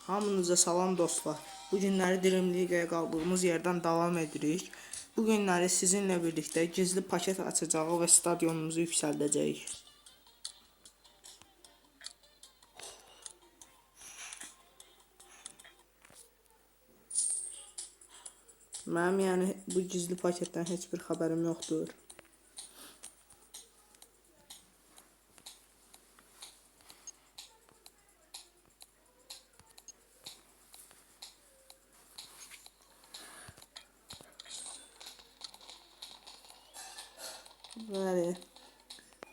Hamınıza salam dostlar. Bu günləri Dream League-yə qaldığımız yerdən davam edirik. Bu günləri sizinlə birlikdə gizli paket açacağı və stadionumuzu yüksəldəcəyik. Mənim yəni bu gizli paketdən heç bir xəbərim yoxdur. Bəli,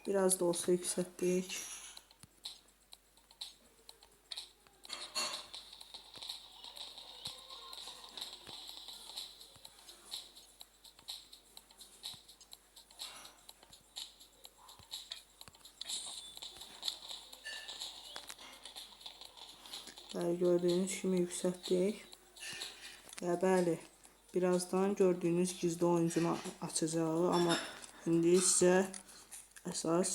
biraz da olsa yüksəltdik. Bəli, gördüyünüz kimi yüksəltdik. Və bəli, birazdan gördüyünüz gizli oyuncunu açacağı, amma indi sizə əsas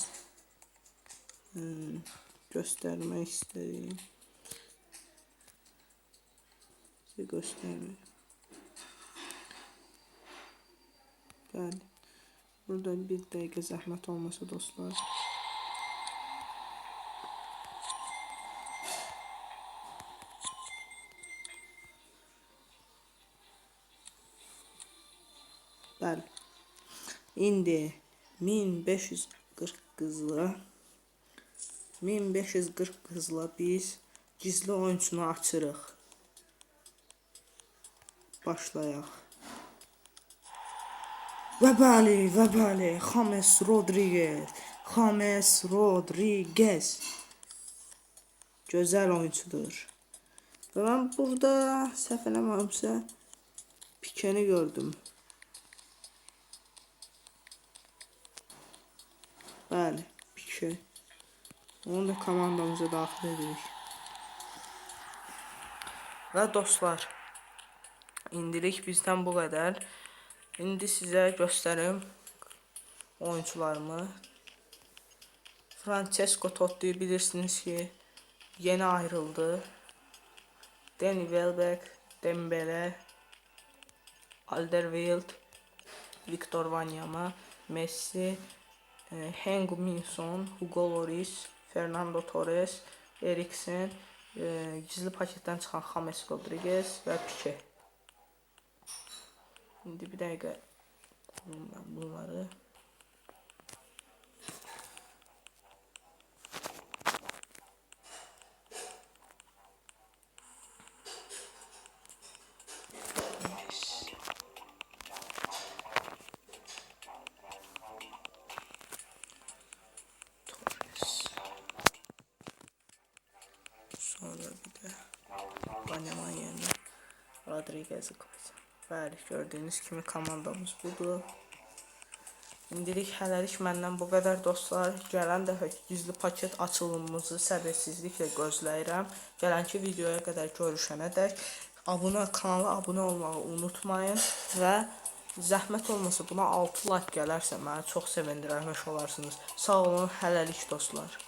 göstərmək istəyirəm. Sizə göstərmək. Bəli, burada bir dəqiqə zəhmət olmasa dostlar. Bəli. İndi 1540 qızla biz gizli oyuncunu açırıq. Başlayaq. Və bəli, James Rodriguez. Gözəl oyuncudur. Və mən burada səhv eləmirəmsə Pikeni gördüm. Bəli, Pike. Onu da komandamıza daxil edirik. Və dostlar, indilik bizdən bu qədər. İndi sizə göstərim oyuncularımı. Francesco Totti bilirsiniz ki, yeni ayrıldı. Danny Welbeck, Dembele, Alderweireld, Victor Wanyama, Messi, Heung-min Son, Hugo Lloris, Fernando Torres, Eriksen, gizli paketdən çıxan James Rodriguez və Pique. İndi bir dəqiqə bunları sonra bir də Banyaman yerine Rodriguez'i koyacağım. Bəli, gördüyünüz kimi komandamız budur. İndilik hələlik məndən bu qədər dostlar. Gələn dəfə gizli paket açılımımızı səbirsizliklə gözləyirəm. Gələnki videoya qədər görüşənə dək kanala abunə olmağı unutmayın və zəhmət olmasa buna 6 like gələrsə məni çox sevindirmiş olarsınız. Sağ olun, hələlik dostlar.